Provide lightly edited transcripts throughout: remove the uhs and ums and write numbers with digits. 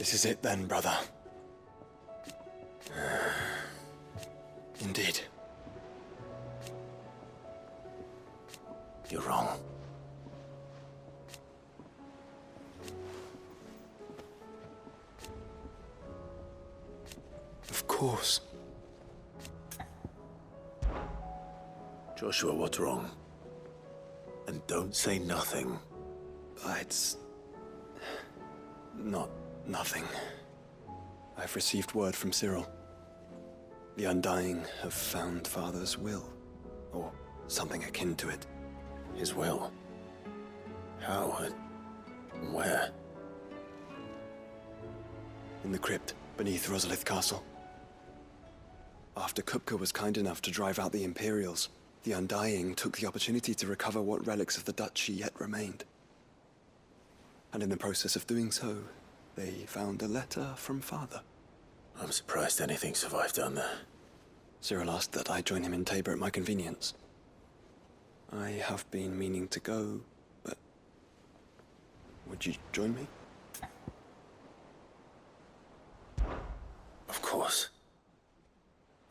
This is it then, brother. Indeed. You're wrong. Of course. Joshua, what's wrong? And don't say nothing. It's not nothing. I've received word from Cyril. The Undying have found Father's will, or something akin to it. His will? How and where? In the crypt beneath Rosalith Castle. After Kupka was kind enough to drive out the Imperials, the Undying took the opportunity to recover what relics of the Duchy yet remained. And in the process of doing so, they found a letter from Father. I'm surprised anything survived down there. Cyril asked that I join him in Tabor at my convenience. I have been meaning to go, but... would you join me? Of course.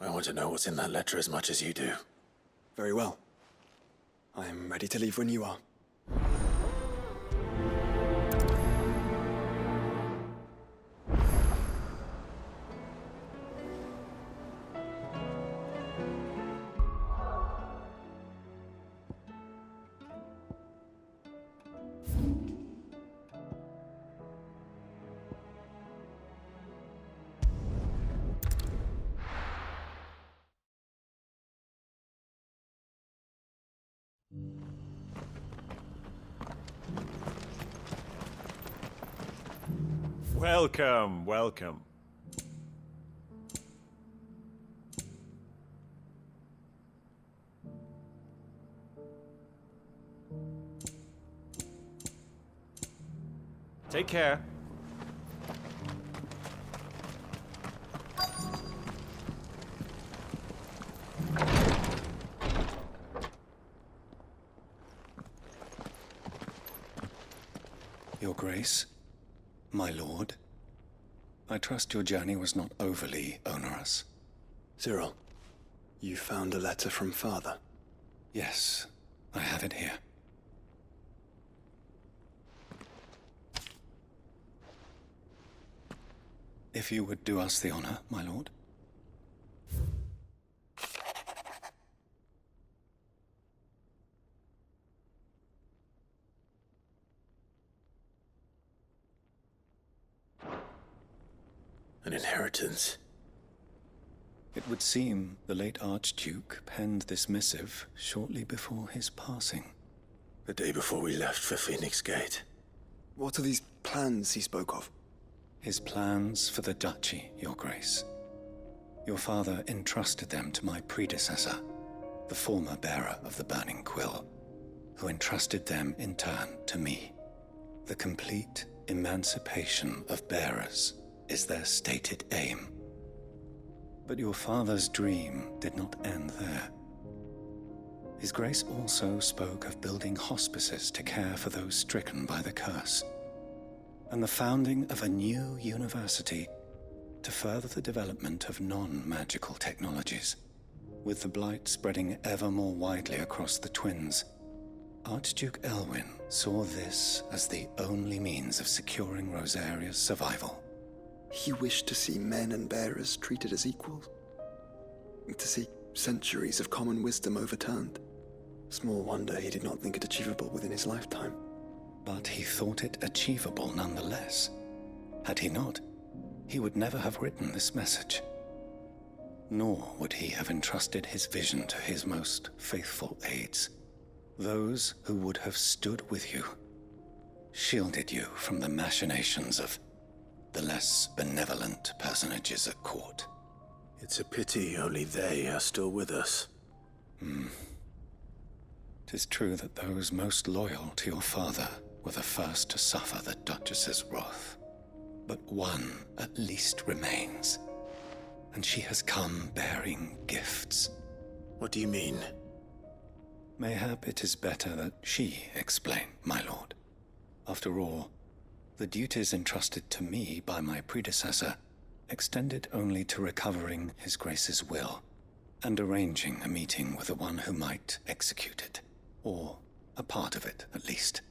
I want to know what's in that letter as much as you do. Very well. I am ready to leave when you are. Welcome, welcome. Take care. Your Grace, my lord, I trust your journey was not overly onerous. Cyril, you found a letter from Father? Yes, I have it here. If you would do us the honor, my lord. An inheritance. It would seem the late Archduke penned this missive shortly before his passing. The day before we left for Phoenix Gate. What are these plans he spoke of? His plans for the Duchy, Your Grace. Your father entrusted them to my predecessor, the former bearer of the Burning Quill, who entrusted them in turn to me. The complete emancipation of bearers is their stated aim. But your father's dream did not end there. His Grace also spoke of building hospices to care for those stricken by the curse, and the founding of a new university to further the development of non-magical technologies. With the blight spreading ever more widely across the twins, Archduke Elwyn saw this as the only means of securing Rosaria's survival. He wished to see men and bearers treated as equals. To see centuries of common wisdom overturned. Small wonder he did not think it achievable within his lifetime. But he thought it achievable nonetheless. Had he not, he would never have written this message. Nor would he have entrusted his vision to his most faithful aides. Those who would have stood with you, shielded you from the machinations of the less benevolent personages at court. It's a pity only they are still with us. 'Tis true that those most loyal to your father were the first to suffer the Duchess's wrath. But one at least remains, and she has come bearing gifts. What do you mean? Mayhap it is better that she explain, my lord. After all, The duties entrusted to me by my predecessor extended only to recovering His Grace's will and arranging a meeting with the one who might execute it, or a part of it, at least.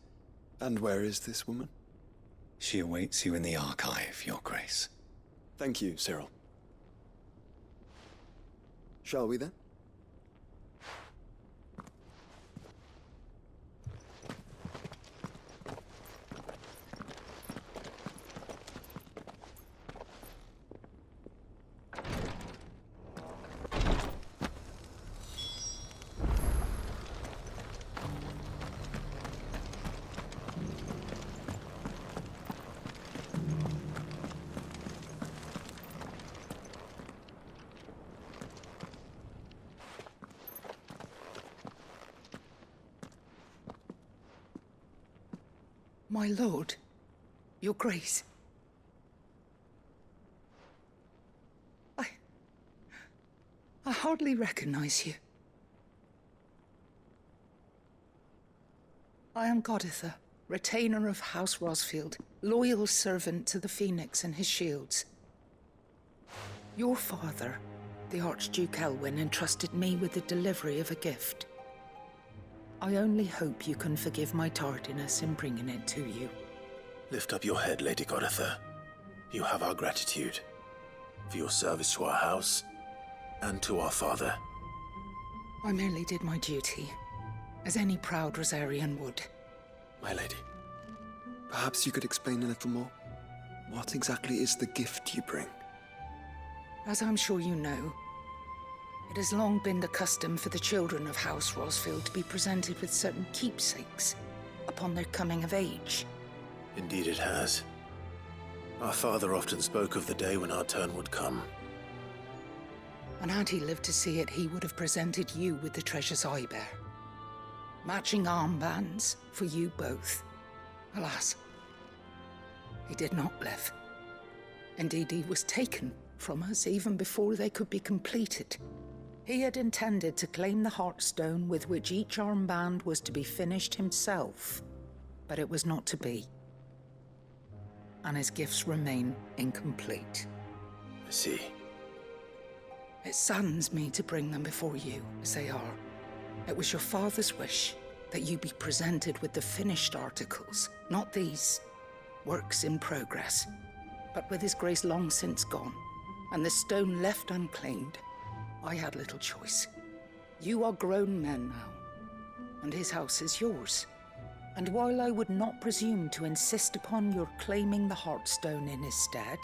And where is this woman? She awaits you in the archive, Your Grace. Thank you, Cyril. Shall we then? My lord, Your Grace. I hardly recognize you. I am Goditha, retainer of House Rosfield, loyal servant to the Phoenix and his shields. Your father, the Archduke Elwyn, entrusted me with the delivery of a gift. I only hope you can forgive my tardiness in bringing it to you. Lift up your head, Lady Goditha. You have our gratitude for your service to our house and to our father. I merely did my duty, as any proud Rosarian would. My lady, perhaps you could explain a little more? What exactly is the gift you bring? As I'm sure you know, it has long been the custom for the children of House Rosfield to be presented with certain keepsakes upon their coming of age. Indeed it has. Our father often spoke of the day when our turn would come. And had he lived to see it, he would have presented you with the treasures I bear. Matching armbands for you both. Alas, he did not live. Indeed, he was taken from us even before they could be completed. He had intended to claim the Heartstone with which each armband was to be finished himself, but it was not to be. And his gifts remain incomplete. I see. It saddens me to bring them before you, as they are. It was your father's wish that you be presented with the finished articles, not these works in progress. But with His Grace long since gone, and the stone left unclaimed, I had little choice. You are grown men now, and his house is yours. And while I would not presume to insist upon your claiming the Heartstone in his stead,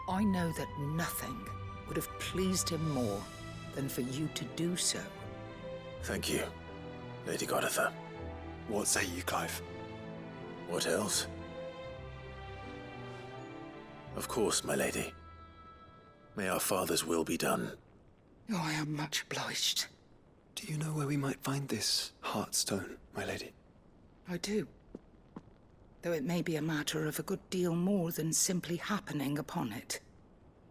I know that nothing would have pleased him more than for you to do so. Thank you, Lady Goditha. What say you, Clive? What else? Of course, my lady. May our father's will be done. Oh, I am much obliged. Do you know where we might find this Heartstone, my lady? I do. Though it may be a matter of a good deal more than simply happening upon it.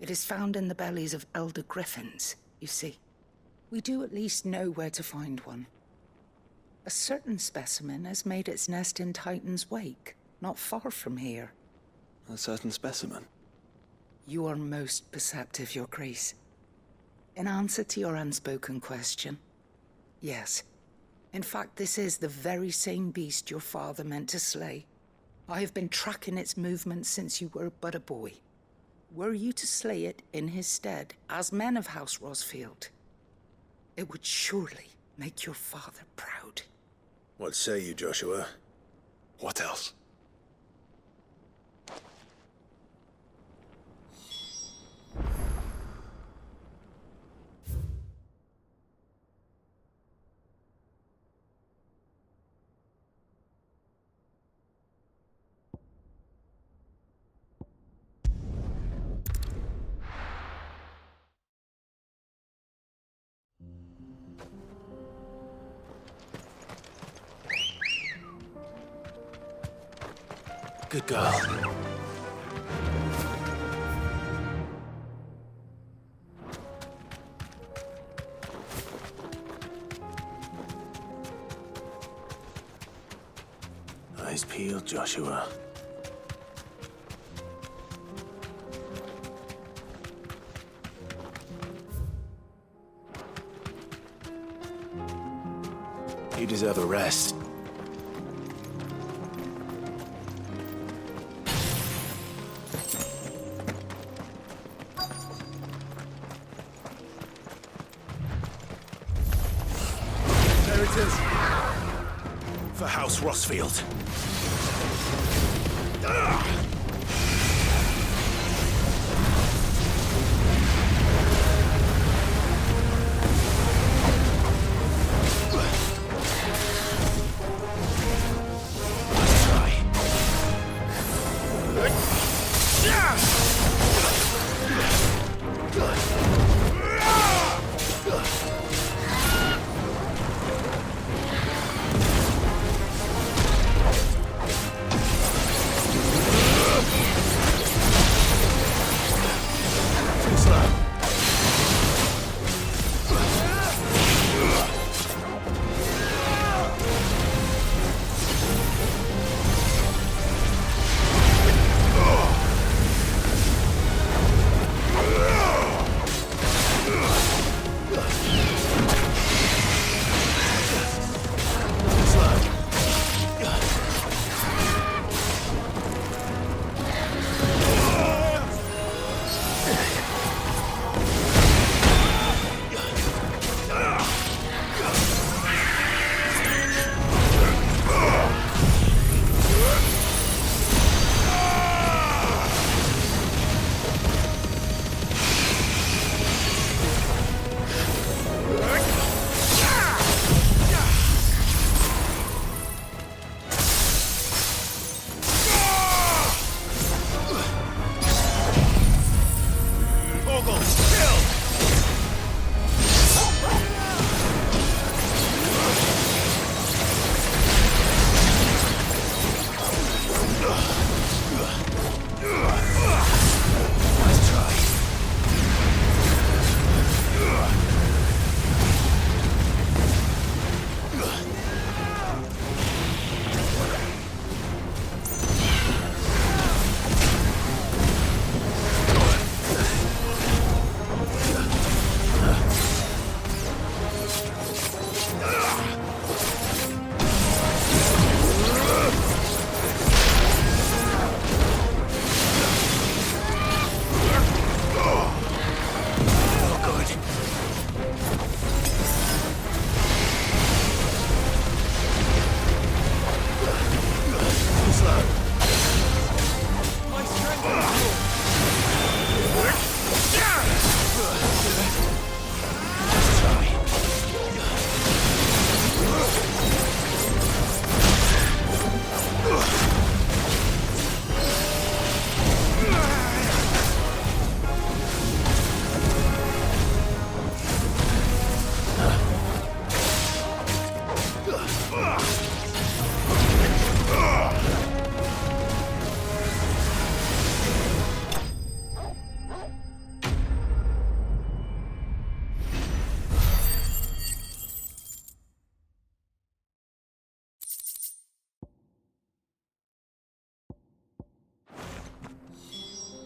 It is found in the bellies of elder griffins, you see. We do at least know where to find one. A certain specimen has made its nest in Titan's Wake, not far from here. A certain specimen? You are most perceptive, Your Grace. In answer to your unspoken question, yes. In fact, this is the very same beast your father meant to slay. I have been tracking its movements since you were but a boy. Were you to slay it in his stead, as men of House Rosfield, it would surely make your father proud. What say you, Joshua? What else? Good girl. Eyes peeled, Joshua. You deserve a rest. There it is. For House Rossfield.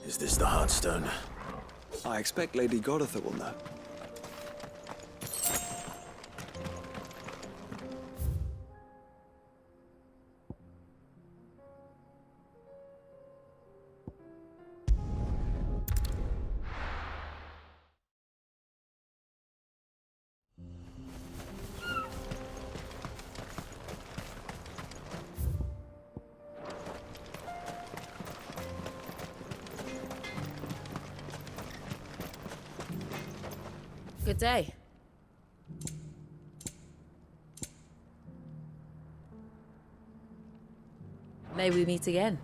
Is this the Heartstone? I expect Lady Goditha will know. Good day. May we meet again.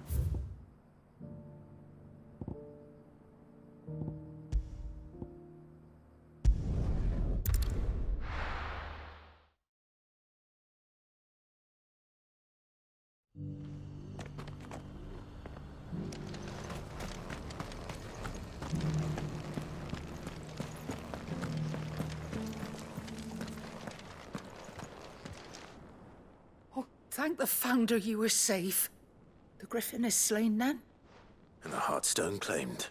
Thank the Founder you were safe. The Griffin is slain then? And the Heartstone claimed.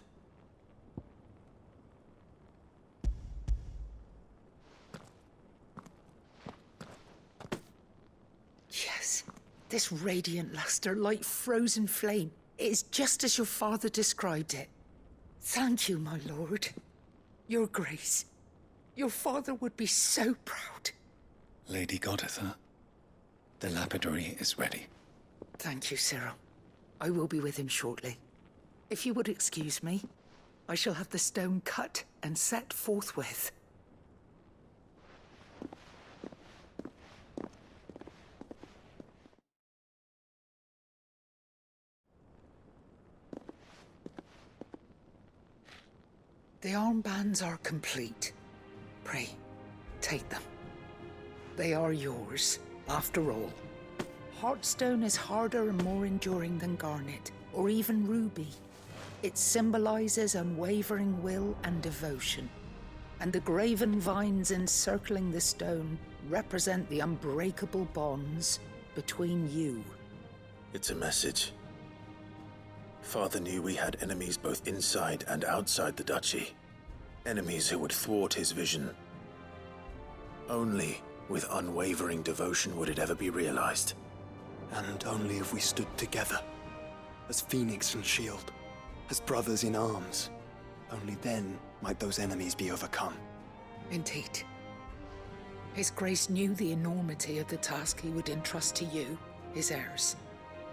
This radiant luster, like frozen flame, it is just as your father described it. Thank you, my lord. Your grace. Your father would be so proud. Lady Goditha, the lapidary is ready. Thank you, Cyril. I will be with him shortly. If you would excuse me, I shall have the stone cut and set forthwith. The armbands are complete. Pray, take them. They are yours, after all. Heartstone is harder and more enduring than garnet, or even ruby. It symbolizes unwavering will and devotion. And the graven vines encircling the stone represent the unbreakable bonds between you. It's a message. Father knew we had enemies both inside and outside the duchy. Enemies who would thwart his vision. Only with unwavering devotion would it ever be realized. And only if we stood together, as Phoenix and Shield, as brothers in arms, only then might those enemies be overcome. Indeed. His Grace knew the enormity of the task he would entrust to you, his heirs.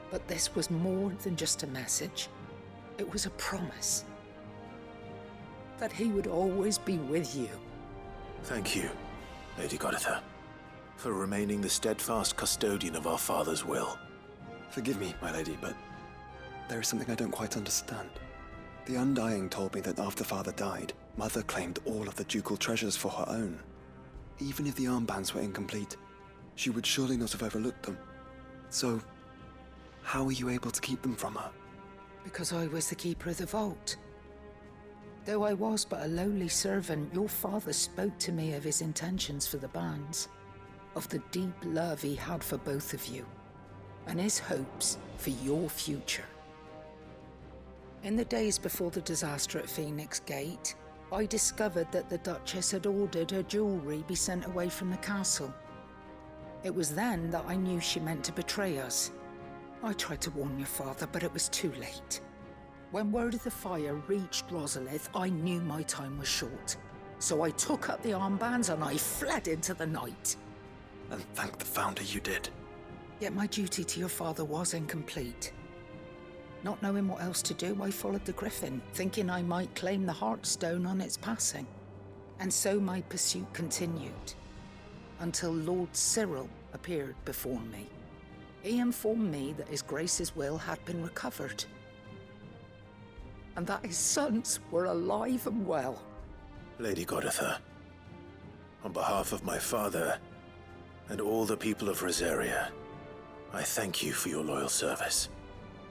But this was more than just a message. It was a promise. That he would always be with you. Thank you, Lady Goditha, for remaining the steadfast custodian of our father's will. Forgive me, my lady, but there is something I don't quite understand. The Undying told me that after Father died, Mother claimed all of the ducal treasures for her own. Even if the armbands were incomplete, she would surely not have overlooked them. So, how were you able to keep them from her? Because I was the keeper of the vault. Though I was but a lowly servant, your father spoke to me of his intentions for the bands, of the deep love he had for both of you, and his hopes for your future. In the days before the disaster at Phoenix Gate, I discovered that the Duchess had ordered her jewelry be sent away from the castle. It was then that I knew she meant to betray us. I tried to warn your father, but it was too late. When word of the fire reached Rosalith, I knew my time was short. So I took up the armbands and I fled into the night. And thank the Founder you did. Yet my duty to your father was incomplete. Not knowing what else to do, I followed the Griffin, thinking I might claim the Heartstone on its passing. And so my pursuit continued, until Lord Cyril appeared before me. He informed me that His Grace's will had been recovered, and that his sons were alive and well. Lady Goditha, on behalf of my father and all the people of Rosaria, I thank you for your loyal service.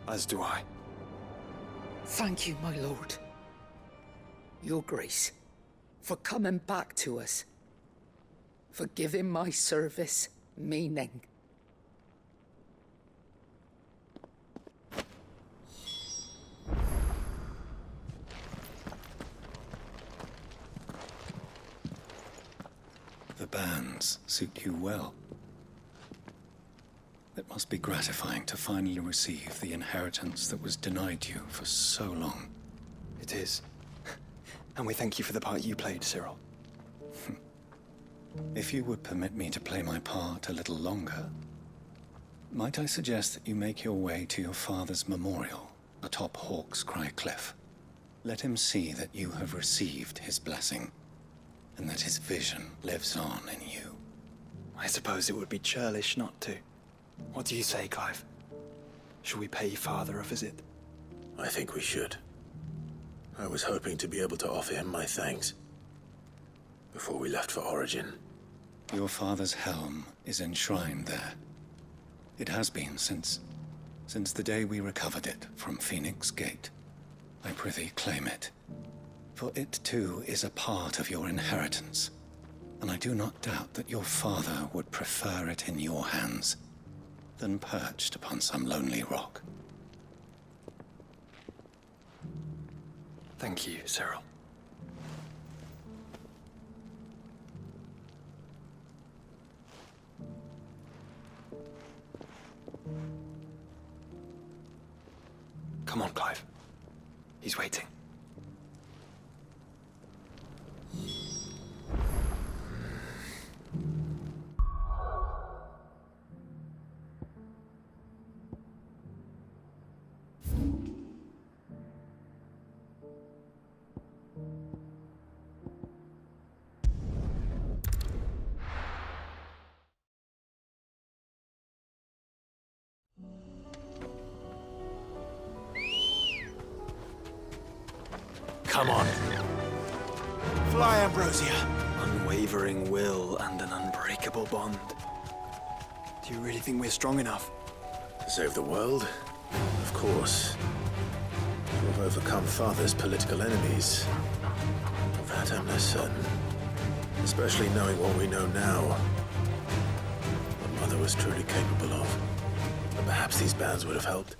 As do I. Thank you, my lord. Your Grace, for coming back to us, for giving my service meaning. The bands suit you well. It must be gratifying to finally receive the inheritance that was denied you for so long. It is. And we thank you for the part you played, Cyril. If you would permit me to play my part a little longer, might I suggest that you make your way to your father's memorial atop Hawk's Cry Cliff? Let him see that you have received his blessing, and that his vision lives on in you. I suppose it would be churlish not to. What do you say, Clive? Shall we pay Father a visit? I think we should. I was hoping to be able to offer him my thanks before we left for Origin. Your father's helm is enshrined there. It has been since the day we recovered it from Phoenix Gate. I prithee claim it, for it too is a part of your inheritance, and I do not doubt that your father would prefer it in your hands than perched upon some lonely rock. Thank you, Cyril. on, Clive. He's waiting. Come on. Fly, Ambrosia. Unwavering will and an unbreakable bond. Do you really think we're strong enough? To save the world? Of course. To have overcome Father's political enemies. Of that I'm less certain. Especially knowing what we know now. What Mother was truly capable of. And perhaps these bands would have helped.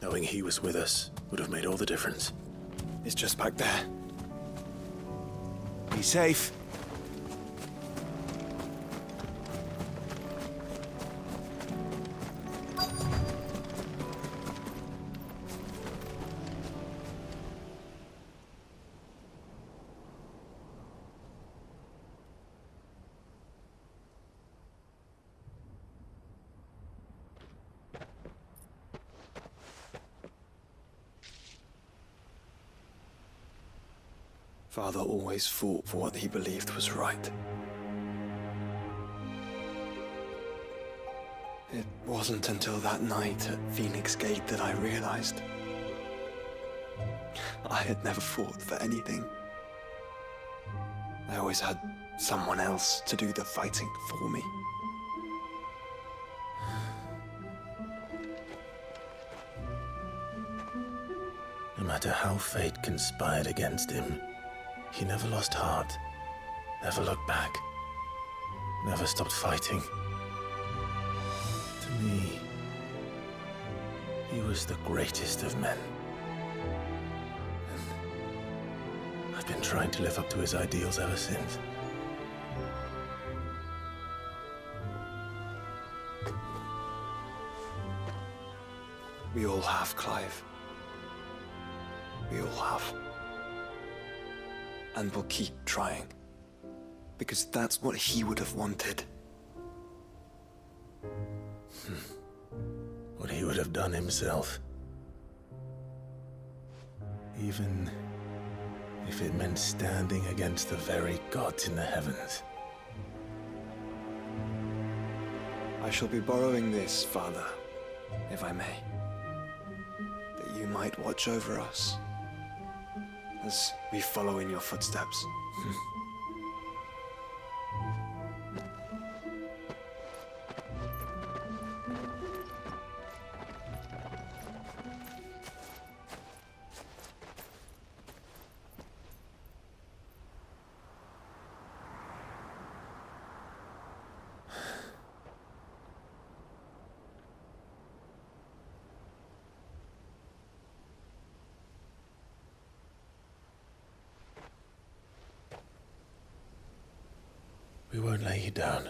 Knowing he was with us would have made all the difference. It's just back there. Be safe. Father always fought for what he believed was right. It wasn't until that night at Phoenix Gate that I realized I had never fought for anything. I always had someone else to do the fighting for me. No matter how fate conspired against him, he never lost heart, never looked back, never stopped fighting. To me, he was the greatest of men. And I've been trying to live up to his ideals ever since. We all have, Clive. We all have. And we'll keep trying. Because that's what he would have wanted. What he would have done himself. Even if it meant standing against the very gods in the heavens. I shall be borrowing this, Father, if I may. That you might watch over us as we follow in your footsteps. We won't lay you down.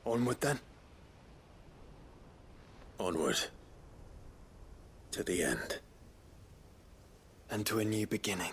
Onward then. Onward. To the end. And to a new beginning.